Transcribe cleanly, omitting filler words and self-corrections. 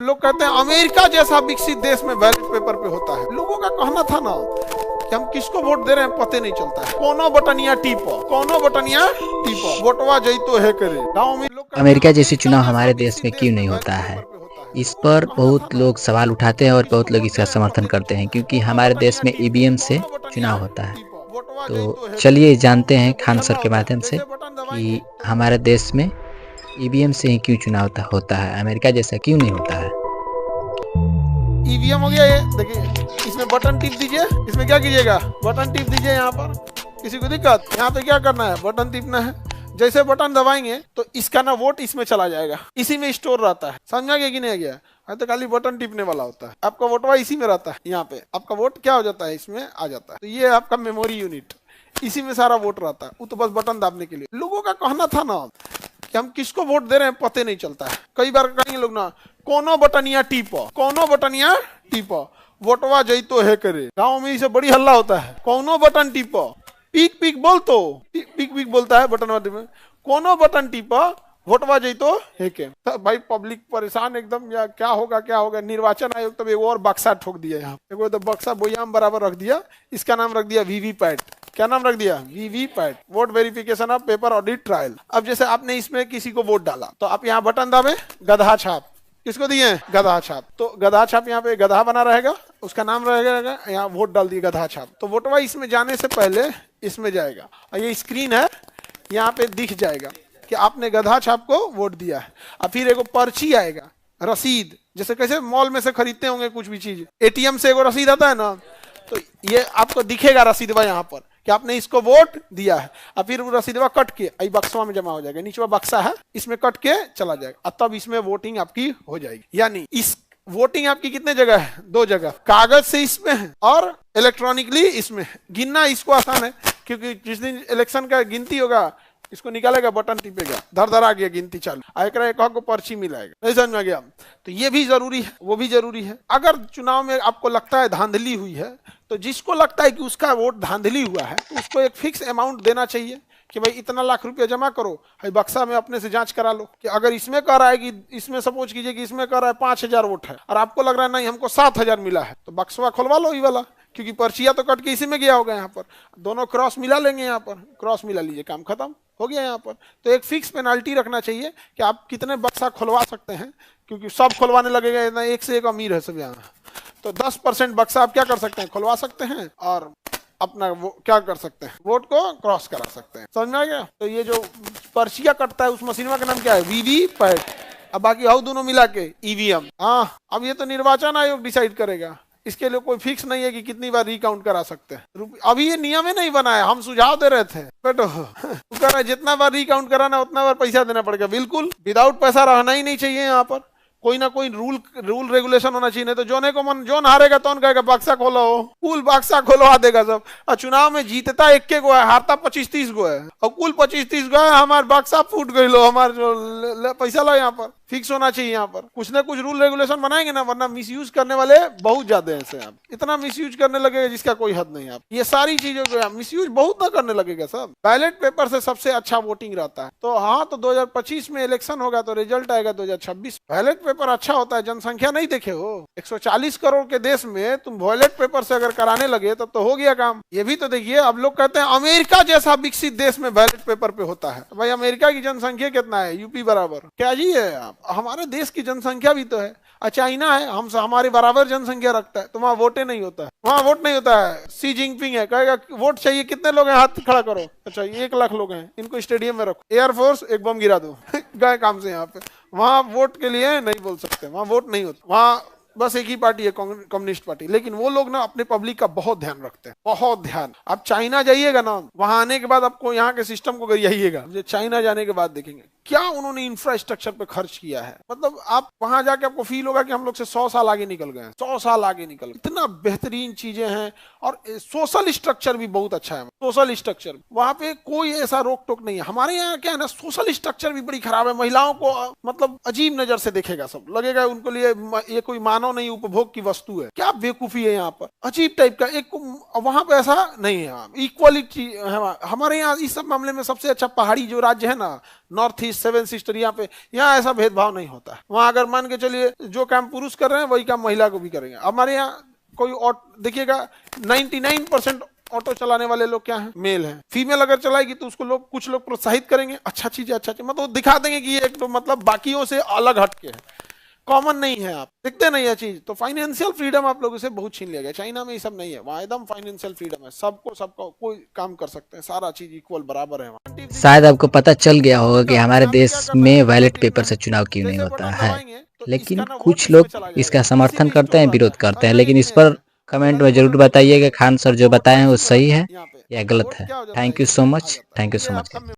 लोग कहते हैं अमेरिका जैसा विकसित देश में बैलेट पेपर पे होता है। लोगों का कहना था ना कि हम किसको वोट दे रहे हैं पते नहीं चलता है। कोनो बटनिया टीपो, वोटवा जइतो है करे। गांव में लोग अमेरिका जैसे चुनाव हमारे देश में क्यों नहीं होता है? इस पर बहुत लोग सवाल उठाते हैं और बहुत लोग इसका समर्थन करते हैं, क्योंकि हमारे देश में ईवीएम से चुनाव होता है। तो चलिए जानते हैं खान सर के माध्यम से कि हमारे देश में ईवीएम से ही क्यों चुनाव होता है, अमेरिका जैसा क्यों नहीं होता है। ईवीएम हो गया ये, देखिए इसमें बटन टिप दीजिए। इसमें क्या कीजिएगा, बटन टिप दीजिए। यहाँ पर किसी को दिक्कत, यहाँ पे क्या करना है, बटन टिपना है। जैसे बटन दबाएंगे तो इसका ना वोट इसमें चला जाएगा, इसी में स्टोर रहता है। समझा गया कि नहीं गया? तो खाली बटन टिपने वाला होता है, आपका वोटवा इसी में रहता है। यहाँ पे आपका वोट क्या हो जाता है, इसमें आ जाता है। तो ये आपका मेमोरी यूनिट, इसी में सारा वोट रहता है। वो तो बस बटन दाबने के लिए। लोगों का कहना था ना कि हम किसको वोट दे रहे हैं पते नहीं चलता है। कई बार कहेंगे लोग ना, कोनो बटनिया टीपो, वोटवा जइतो है करे। गाँव में इसे बड़ी हल्ला होता है, कोनो बटन टीपो, पीक बोल तो पीक बोलता है बटन में, कोनो बटन टीपो वोटवा जइतो है के। तो भाई पब्लिक परेशान एकदम, या क्या होगा। निर्वाचन आयोग तो एक और बक्सा ठोक दिया। यहाँ एगो तो बक्सा बोयाम बराबर रख दिया, इसका नाम रख दिया वीवीपैट। क्या नाम रख दिया? VVPAT, vote verification of paper audit trial. अब जैसे आपने इसमें किसी को वोट डाला तो आप यहाँ बटन दाबे, गधा छाप। किसको दिए? गधा छाप। तो गधा छाप यहाँ पे गधा बना रहेगा, उसका नाम रहेगा। यहाँ वोट डाल दिए गधा छाप, तो वोटवा इसमें जाने से पहले इसमें जाएगा और ये स्क्रीन है, यहाँ पे दिख जाएगा कि आपने गधा छाप को वोट दिया है। और फिर एगो पर्ची आएगा, रसीद। जैसे कैसे मॉल में से खरीदते होंगे कुछ भी चीज, एटीएम से एगो रसीद आता है ना, तो ये आपको दिखेगा रसीदवा यहाँ पर कि आपने इसको वोट दिया है। और फिर वो रसीदवा कट के आई बक्सवा में जमा हो जाएगा। नीचे बक्सा है, इसमें कट के चला जाएगा और तब इसमें वोटिंग आपकी हो जाएगी। यानी इस वोटिंग आपकी कितने जगह है? 2 जगह, कागज से इसमें है और इलेक्ट्रॉनिकली इसमें है। गिनना इसको आसान है, क्योंकि जिस दिन इलेक्शन का गिनती होगा, इसको निकालेगा, बटन टिपेगा, धर आ गया, गिनती चालू। एक को पर्ची मिलाएगा। नहीं समझ में गया? तो ये भी जरूरी है, वो भी जरूरी है। अगर चुनाव में आपको लगता है धांधली हुई है, तो जिसको लगता है कि उसका वोट धांधली हुआ है, तो उसको एक फिक्स अमाउंट देना चाहिए कि भाई इतना लाख रुपया जमा करो, भाई बक्सा में अपने से जांच करा लो कि अगर इसमें कह रहा है कि इसमें सपोज कीजिए कि इसमें कह रहा है 5,000 वोट है और आपको लग रहा है नहीं हमको 7,000 मिला है, तो बक्सवा खुलवा लो ये वाला, क्योंकि पर्चिया तो कट के इसी में गया होगा। यहाँ पर दोनों क्रॉस मिला लेंगे, यहाँ पर क्रॉस मिला लीजिए, काम खत्म हो गया। यहाँ पर तो एक फिक्स पेनाल्टी रखना चाहिए कि आप कितने बक्सा खुलवा सकते हैं, क्योंकि सब खुलवाने लगेगा, एक से एक अमीर है सब यहाँ। तो 10% बक्सा आप क्या कर सकते हैं, खुलवा सकते हैं और अपना वो क्या कर सकते हैं, वोट को क्रॉस करा सकते हैं। समझ में आ गया? तो ये जो पर्चिया कटता है उस मशीन का नाम क्या है? वीवीपैट। अब बाकी हाउ दोनों मिला के ईवीएम। हाँ, अब ये तो निर्वाचन आयोग डिसाइड करेगा, इसके लिए कोई फिक्स नहीं है कि कितनी बार रिकाउंट करा सकते हैं। अभी ये नियम ही नहीं बना है, हम सुझाव दे रहे थे बेटो। कह रहा है जितना बार रिकाउंट कराना उतना बार पैसा देना पड़ेगा। बिल्कुल विदाउट पैसा रहना ही नहीं चाहिए। यहाँ पर कोई ना कोई रूल रेगुलेशन होना चाहिए। नहीं तो जोने को मन जोन हारेगा तो कहेगा बक्सा खोलो, कुल बक्सा खोलवा देगा सब। और चुनाव में जीतता 1 गो है, हारता 25-30 गो है, और कुल 25-30 गो है, हमारे बक्सा फूट गई लो, हमारे जो पैसा लो। यहाँ पर फिक्स होना चाहिए। यहाँ पर कुछ ना कुछ रूल रेगुलेशन बनाएंगे ना, वरना मिसयूज करने वाले बहुत ज्यादा है। आप इतना मिसयूज करने लगेगा जिसका कोई हद नहीं। आप ये सारी चीजों को मिसयूज बहुत ना करने लगेगा सब। बैलेट पेपर से सबसे अच्छा वोटिंग रहता है। तो हाँ, तो 2025 में इलेक्शन होगा तो रिजल्ट आएगा 2026। बैलेट पेपर अच्छा होता है। जनसंख्या नहीं देखे हो, 140 करोड़ के देश में तुम बैलेट पेपर से अगर कराने लगे तब तो हो गया काम। ये भी तो देखिए, अब लोग कहते हैं अमेरिका जैसा विकसित देश में बैलेट पेपर पे होता है। भाई अमेरिका की जनसंख्या कितना है? यूपी बराबर। क्या जी है? आप हमारे देश की जनसंख्या भी तो है। चाइना है, हम हमारे बराबर जनसंख्या रखता है, तो वहाँ वोटे नहीं होता है। वहाँ वोट नहीं होता है। सी जिनपिंग है, कहेगा वोट चाहिए, कितने लोग हैं हाथ खड़ा करो। अच्छा 1 लाख लोग हैं, इनको स्टेडियम में रखो, एयरफोर्स एक बम गिरा दो, गए काम से। यहाँ पे वहाँ वोट के लिए नहीं बोल सकते, वहाँ वोट नहीं होता। वहाँ बस एक ही पार्टी है, कम्युनिस्ट पार्टी। लेकिन वो लोग ना अपने पब्लिक का बहुत ध्यान रखते हैं, बहुत ध्यान। आप चाइना जाइएगा ना, वहां आने के बाद आपको यहाँ के सिस्टम को गरियाइएगा। चाइना जाने के बाद देखेंगे क्या उन्होंने इंफ्रास्ट्रक्चर पे खर्च किया है। मतलब आप वहां जाके आपको फील होगा कि हम लोग से 100 साल आगे निकल गए हैं, 100 साल आगे निकल गए। इतना बेहतरीन चीजें हैं और सोशल स्ट्रक्चर भी बहुत अच्छा है। सोशल स्ट्रक्चर वहां पे कोई ऐसा रोक टोक नहीं है। हमारे यहाँ क्या है ना, सोशल स्ट्रक्चर भी बड़ी खराब है। महिलाओं को मतलब अजीब नजर से देखेगा सब, लगेगा उनको लिए ये कोई मानव नहीं, उपभोग की वस्तु है। क्या बेवकूफी है यहाँ पर, अजीब टाइप का। एक वहां पे ऐसा नहीं है, इक्वालिटी है। हमारे यहाँ इस सब मामले में सबसे अच्छा पहाड़ी जो राज्य है ना, नॉर्थ ईस्ट, सेवन सिस्टर, यहाँ ऐसा भेदभाव नहीं होता है। वहां अगर मान के चलिए जो काम पुरुष कर रहे हैं वही काम महिला को भी करेंगे। हमारे यहाँ कोई देखिएगा 99% ऑटो चलाने वाले लोग क्या हैं, मेल हैं। फीमेल अगर चलाएगी तो उसको कुछ लोग प्रोत्साहित करेंगे, अच्छा चीज है, अच्छा चीज, मतलब दिखा देंगे कि ये एक तो मतलब बाकियों से अलग हटके है, कॉमन नहीं है, आप दिखते नहीं है चीज। तो फाइनेंशियल फ्रीडम आप लोगों से बहुत छीन लिया गया। चाइना में ये सब नहीं है, वहां एकदम फाइनेंशियल फ्रीडम है, सबको कोई काम कर सकते हैं, सारा चीज इक्वल बराबर है वहां। शायद आपको पता चल गया होगा कि हमारे देश में बैलेट पेपर से चुनाव क्यों नहीं होता है, लेकिन कुछ लोग इसका समर्थन करते हैं, विरोध करते हैं। लेकिन इस पर कमेंट में जरूर बताइएगा खान सर जो बताए हैं वो सही है या गलत है। Thank you so much, thank you so much.